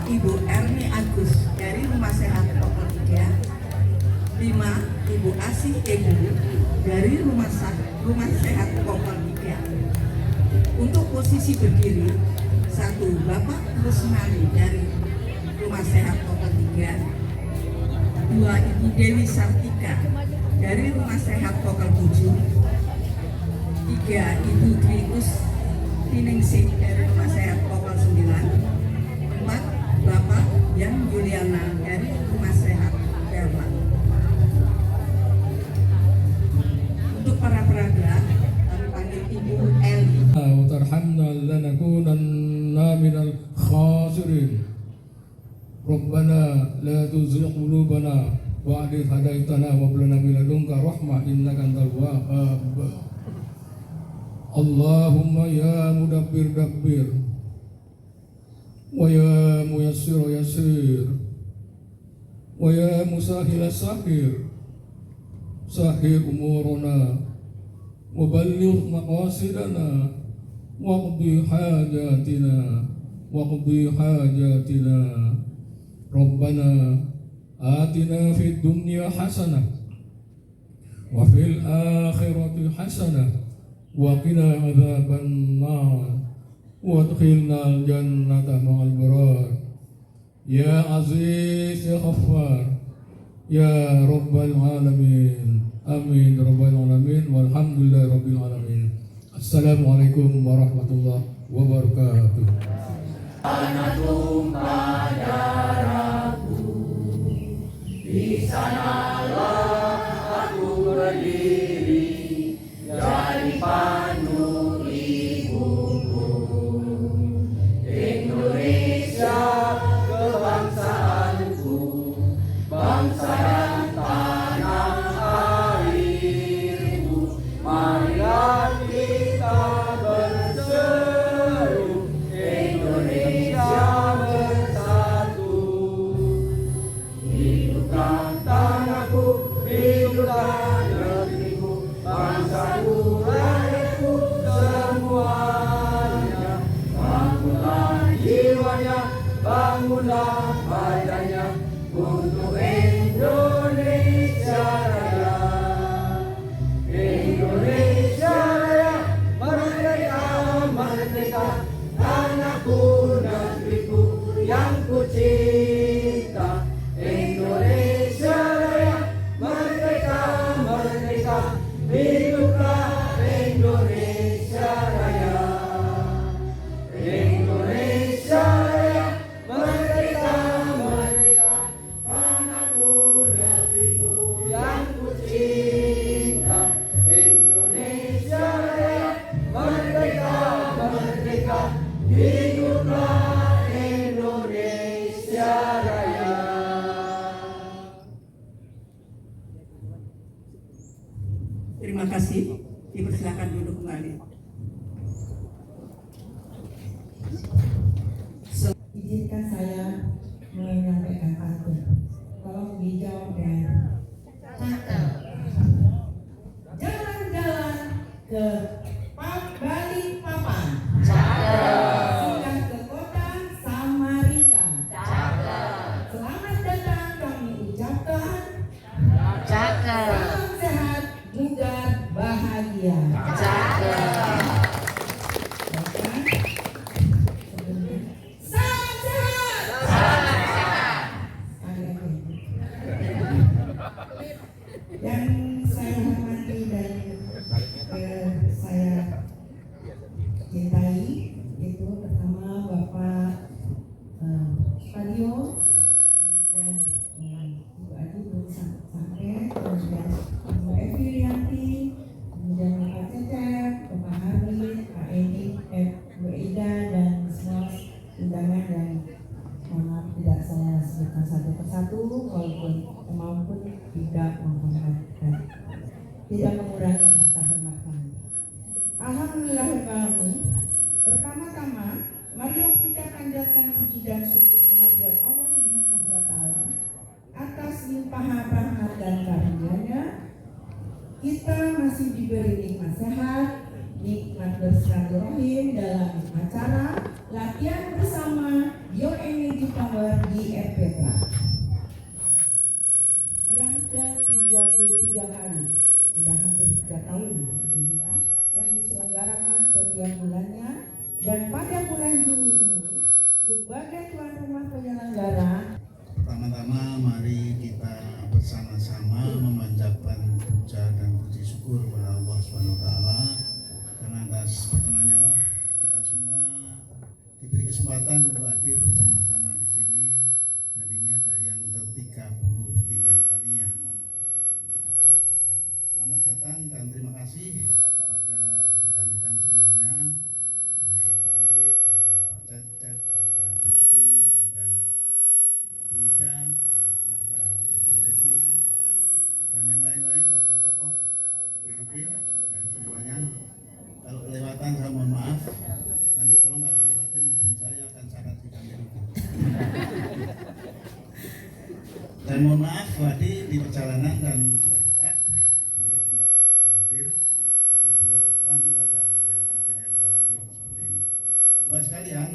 Ibu Erni Agus dari Rumah Sehat Pokok 3. 5. Ibu Asih Ibu dari Rumah Sehat Pokok 3. Untuk posisi berdiri, 1. Bapak Rusmani dari Rumah Sehat Pokok 3. 2. Ibu Dewi Sartika dari Rumah Sehat Pokok 7. 3. Ibu Trius Tiningsih dari Rumah Sehat Pokok 9. 4. Bapak Yan Juliana dari Rumah Sehat Perla. Untuk para peraga, kami panggil Ibu Eli. وترحمنا لنكونن من الخاسرين ربنا لا تزغ قلوبنا بعد إذ هديتنا وهب لنا من لدنك رحمة إنك أنت الوهاب اللهم يا مدبر دبر ويا ميسر يسير ويا مسهل سهل سهل أمورنا وبلغ مقاصدنا واقضي حاجاتنا ربنا آتنا في الدنيا حسنة وفي الآخرة حسنة وقنا عذاب النار وادخلنا الجنة مع الأبرار يا عزيز يا غفار يا رب العالمين آمين رب العالمين والحمد لله رب العالمين. Assalamualaikum warahmatullahi wabarakatuh. Tanah tumpah darahku, di sanalah aku berdiri, jadi pandu ibuku. Indonesia kebangsaanku, bangsa dan tanah airku. Marilah kita berseru, Indonesia bersatu. Hiduplah tanahku, hiduplah negeriku, bangsaku, rakyatku semuanya. Bangunlah jiwanya, bangunlah badannya untuk Indonesia Raya. Indonesia Raya, merdeka, merdeka, tanahku, negeriku yang ku cinta. Indonesia Raya, merdeka, merdeka, hiduplah Indonesia Raya. Indonesia Raya, merdeka, merdeka, tanahku, negeriku yang ku cinta. Indonesia Raya, merdeka, merdeka, hiduplah Indonesia Raya. Terima kasih. Dipersilakan duduk kembali. Izinkan saya menyampaikan pantun. Tolong dijawab dengan cakep. Jalan-jalan ke Balikpapan. Singgah ke kota Samarinda. Selamat datang kami ucapkan. Salam sehat, muda, bahagia. Salam sehat. Dan saya hormati dan saya cintai, itu pertama Bapak Spadio, kemudian Ibu Adi belum sampai, kemudian Ibu Evi Rianti, kemudian Bapak Cecep, Bapak Harli, Pak Edi, Bu Ida, dan semua undangan, dan mohon maaf tidak saya sebutkan satu persatu walaupun kemampuan tidak mengurangi rasa hormat kami. Alhamdulillahirrahmanirrahim. Pertama-tama, marilah kita panjatkan puji dan syukur kehadirat Allah Subhanahu wa Ta'ala atas limpahan rahmat dan karunia-Nya. Kita masih diberi nikmat sehat, nikmat bersilaturahim dalam acara latihan bersama bioenergi newcomer di RPTRA. Yang ke-33 kali, sudah hampir 3 tahun ya, yang diselenggarakan setiap bulannya, dan pada bulan Juni ini sebagai tuan rumah penyelenggara. Pertama-tama mari kita bersama-sama memanjatkan puja dan puji syukur kepada Allah SWT, karena atas perkenannya lah kita semua diberi kesempatan untuk hadir bersama-sama di sini, dan ini ada yang ke-33 kalinya. Ya, selamat datang dan terima kasih kepada rekan-rekan semuanya, dari Pak Arwit, ada Pak Cecep, ada Bu Sri, ada Bu Ida, ada Bu Evi, dan yang lain-lain tokoh-tokoh PUB, dan semuanya. Kalau kelewatan saya mohon maaf, nanti tolong kalau kelewatan hubungi saya, akan saya kasihkan itu. Dan mohon maaf tadi di perjalanan dan sudah dekat, beliau sebentar lagi akan hadir, tapi beliau lanjut aja gitu ya, akhirnya kita lanjut seperti ini. Bapak sekalian,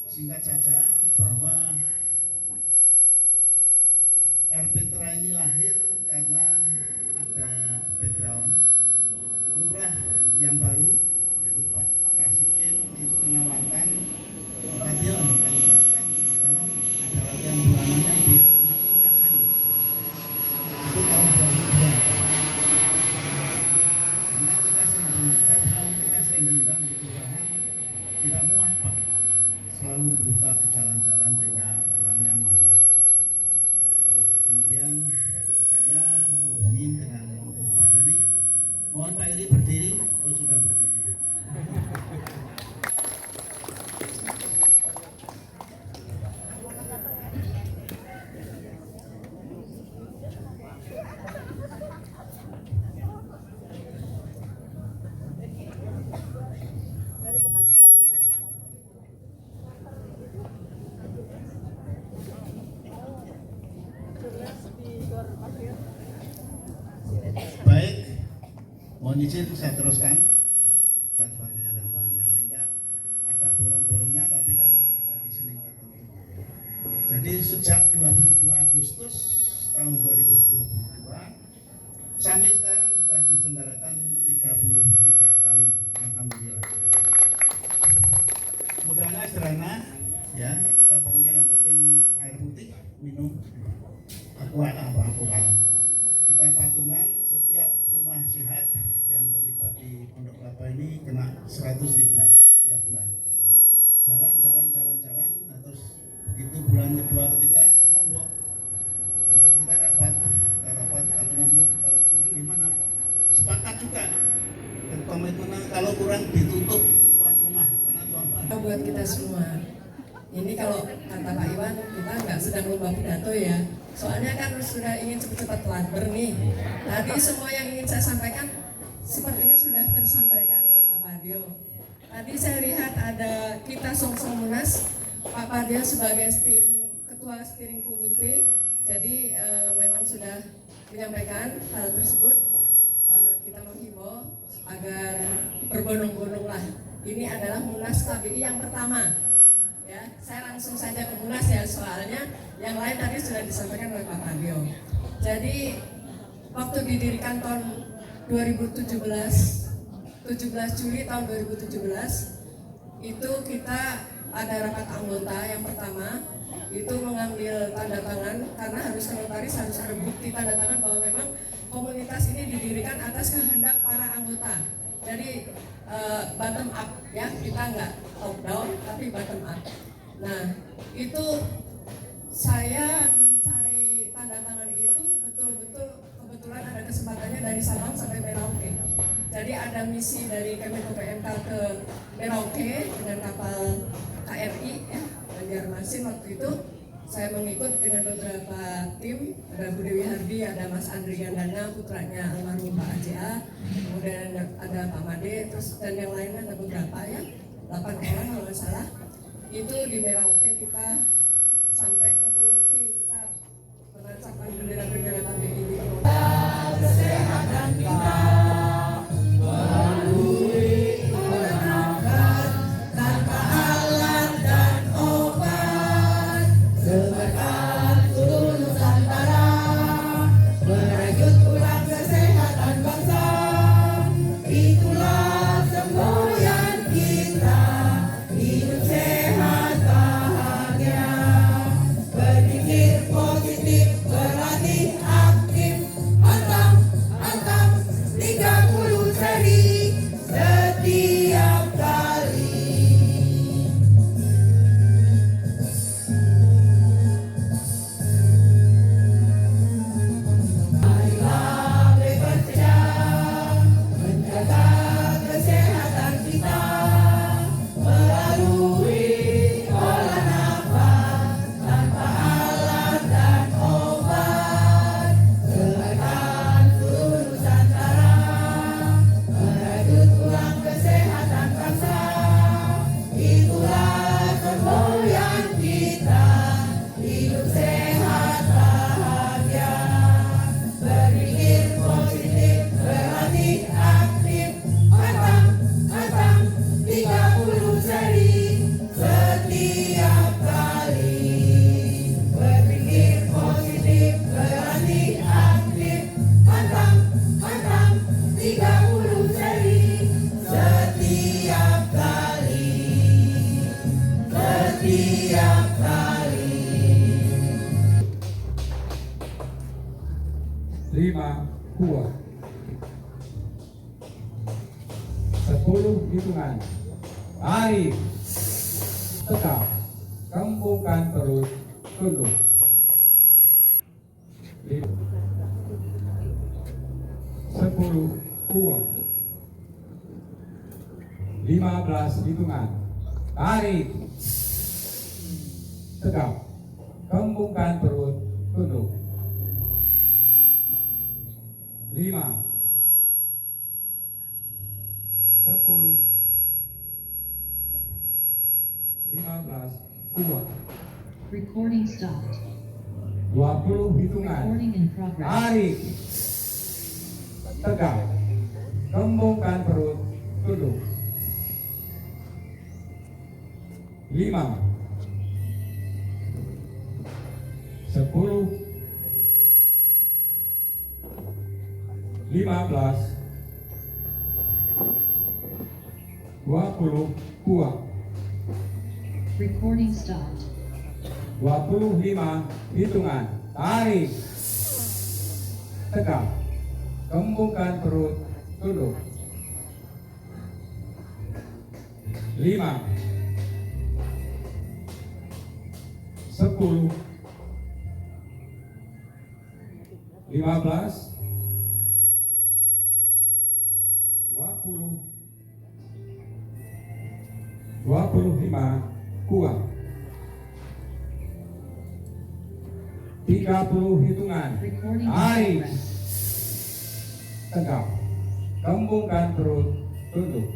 singkat saja bahwa RPTRA ini lahir karena ada background lurah yang baru, yaitu Pak Rasikin, itu menawarkan Pak Padion, tolong ada latihan bulanannya di alamat kelurahan. Itu tahun 2002. Karena kita sering diundang di kelurahan, tidak muat Pak, selalu buta ke jalan-jalan sehingga kurang nyaman. Terus kemudian saya hubungin dengan Pak Heri, mohon Pak Heri berdiri. Oh sudah berdiri. Baik, mohon izin saya teruskan dan sebagainya, sehingga ada bolong-bolongnya, tapi karena ada reasoning tertentu. Jadi sejak 22 Agustus tahun 2022 sampai sekarang sudah diselenggarakan 33 kali, alhamdulillah. Mudahnya sederhana ya, kita pokoknya yang penting air putih, minum aqua apa. Kita patungan setiap rumah sehat yang terlibat di Pondok Kelapa ini kena 100.000 tiap bulan. Jalan, nah, terus begitu bulan kedua ketiga nombok. Nah, terus kita rapat kalau nombok, kalau kurang gimana? Sepakat juga. Dan komitmen kalau kurang ditutup tuan rumah, karena tuan rumah. Buat kita semua. Ini kalau kata Pak Iwan, kita nggak sedang lomba pidato ya. Soalnya kan sudah ingin cepat-cepat ladber nih. Tadi semua yang ingin saya sampaikan sepertinya sudah tersampaikan oleh Pak Padio. Tadi saya lihat ada kita Songsong Munas, Pak Padio sebagai ketua steering komite. Jadi memang sudah menyampaikan hal tersebut. Kita menghimbau agar berbondong-bondong lah. Ini adalah Munas KBI yang pertama. Ya, saya langsung saja ke Munas ya, soalnya yang lain tadi sudah disampaikan oleh Pak Padio. Jadi waktu didirikan tahun 17 Juli tahun 2017 itu kita ada rapat anggota yang pertama itu mengambil tanda tangan, karena harus notaris, harus ada bukti tanda tangan bahwa memang komunitas ini didirikan atas kehendak para anggota. Jadi bottom up ya, kita nggak top down tapi bottom up. Nah itu saya mencari tanda tangan itu betul-betul kebetulan ada kesempatannya dari Sabang sampai Merauke. Jadi ada misi dari Kemenko PMK ke Merauke dengan kapal KRI ya, Banjarmasin. Waktu itu saya mengikut dengan beberapa tim, ada Bu Dewi Hardi, ada Mas Andri Gandana, putranya almarhum Pak AJA, kemudian ada Pak Made, terus dan yang lainnya ada beberapa ya, 8 orang kalau nggak salah. Itu di Merauke kita sampai ke Puloke, kita menancapkan bendera-bendera KBI di Puloke. Kesehatan kita melalui pernafasan tanpa alat dan obat. setiap kali. 5 kuat. 10 hitungan. Tarik. Tegak. Kembungkan perut. Tunduk. 10 kuat. 15 hitungan. Tarik. Tegak. Kembungkan perut. Tunduk. 5 10 15 kuat. Recording stopped. 20 hitungan. Recording in progress. Tarik. Tegak. Kembungkan perut. Tunduk. 5 10 15 20 kuat. Recording stopped. 25 hitungan. Tarik. Tegak. Kembungkan perut. Tunduk. 5 10 15 20 25 kuat. 30 hitungan. Recording in Tarik. progress. Tegak. Kembungkan perut. Tunduk.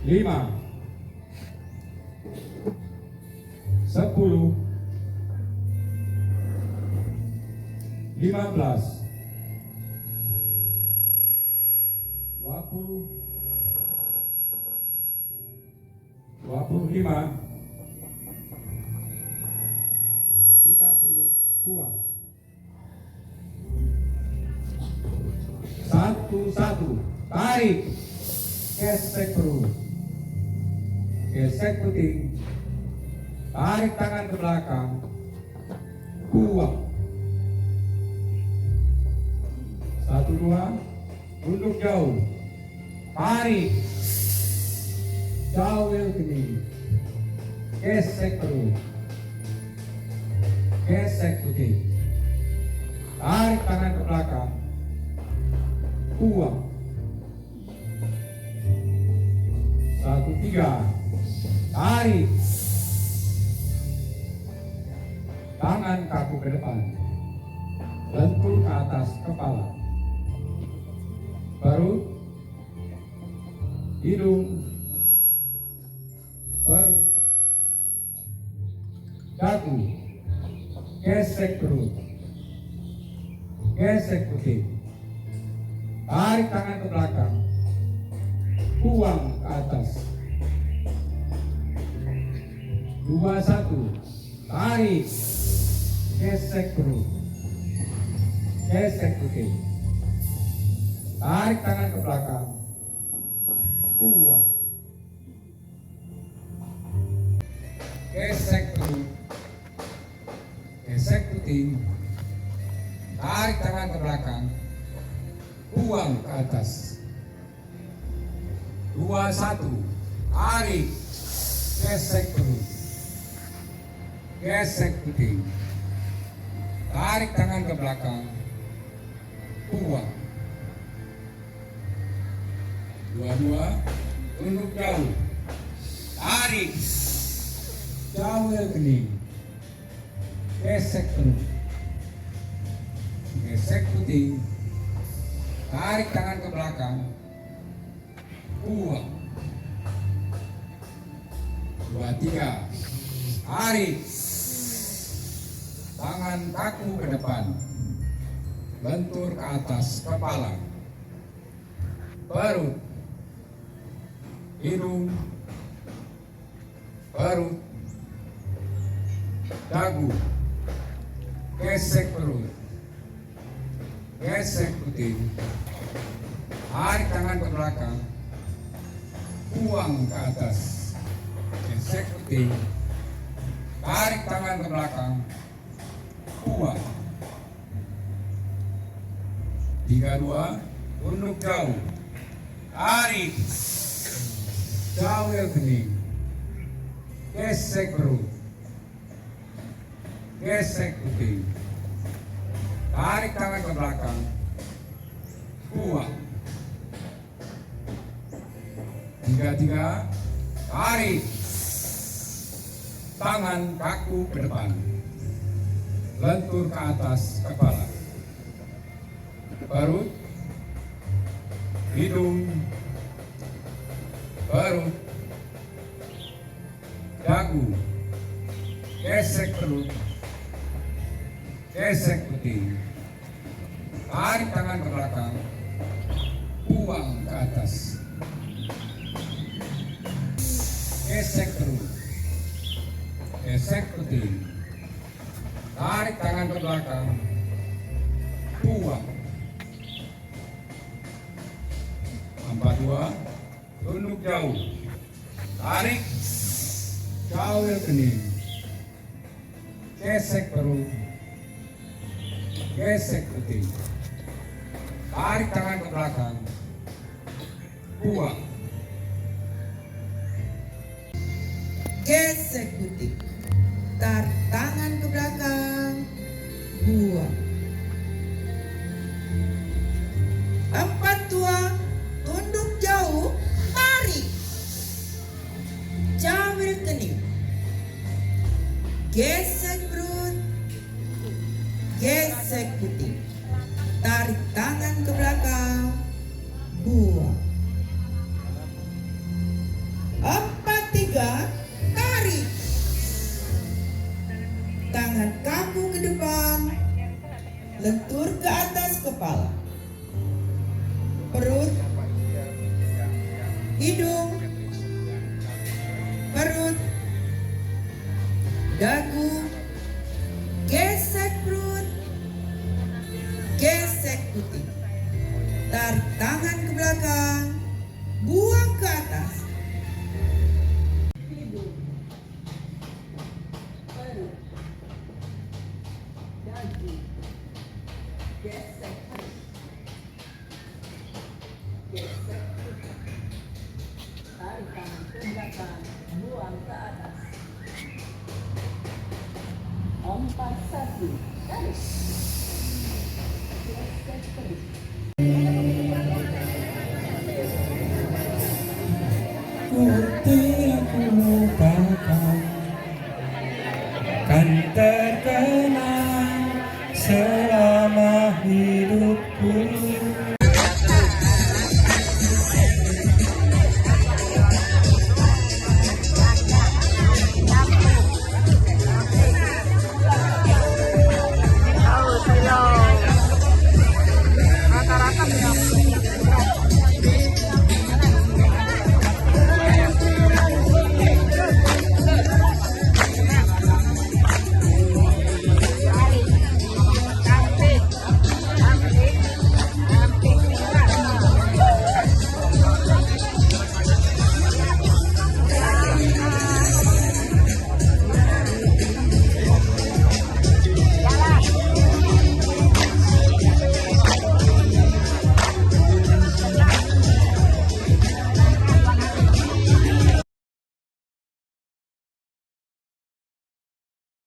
5 10 15 20 25 30 kuat. 1 tarik, gesek perut, gesek puting, tarik tangan ke belakang, kuat. 1 2 tunduk jauh, tarik, jauh kening, gesek perut, gesek puting, tarik tangan ke belakang, kuat. 1 3 tarik, tangan kaku ke depan, lentur ke atas kepala, perut, hidung, perut, dagu, gesek perut, gesek putih, tarik tangan ke belakang, buang ke atas. 2 1 tarik, gesek perut, gesek putih, tarik tangan ke belakang, buang, gesek perut, gesek putih, tarik tangan ke belakang, buang ke atas. 2 1 tarik, gesek perut, gesek putih, tarik tangan ke belakang, buang. 2 2 tunduk jauh, tarik, jauh kening, gesek perut, gesek putih, tarik tangan ke belakang, buang. 2 3 tarik, tangan kaku ke depan, lentur ke atas kepala, perut, hidung, perut, dagu, gesek perut, gesek putih, tarik tangan ke belakang, buang ke atas, gesek puting, tarik tangan ke belakang, buang. 3, 2, tunduk jauh, tarik, jauh kening, gesek perut, gesek puting, tarik tangan ke belakang, buang. 3, 3, tarik, tangan kaku ke depan, lentur ke atas kepala, perut, hidung, perut, dagu, gesek perut, gesek puting, tarik tangan ke belakang, buang ke atas, gesek perut, gesek puting, tarik tangan ke belakang, buang. 4, 2, tunduk jauh, tarik, jauh kening, gesek perut, gesek puting, tarik tangan ke belakang, buang. Gesek puting, tarik tangan ke belakang, buang. 4, 2, tunduk jauh, tarik, jawil kening, gesek perut, gesek puting, tarik tangan ke belakang, buang. 4, 3, tarik, tangan kaku ke depan, lentur ke atas kepala, perut, hidung, perut, dagu, gesek perut, gesek puting, tarik tangan ke belakang, buang ke atas. hidung, perut, dagu, gesek perut, gesek putih, tarik tangan ke belakang, buang ke atas. 4, 1, tarik, gesek perut,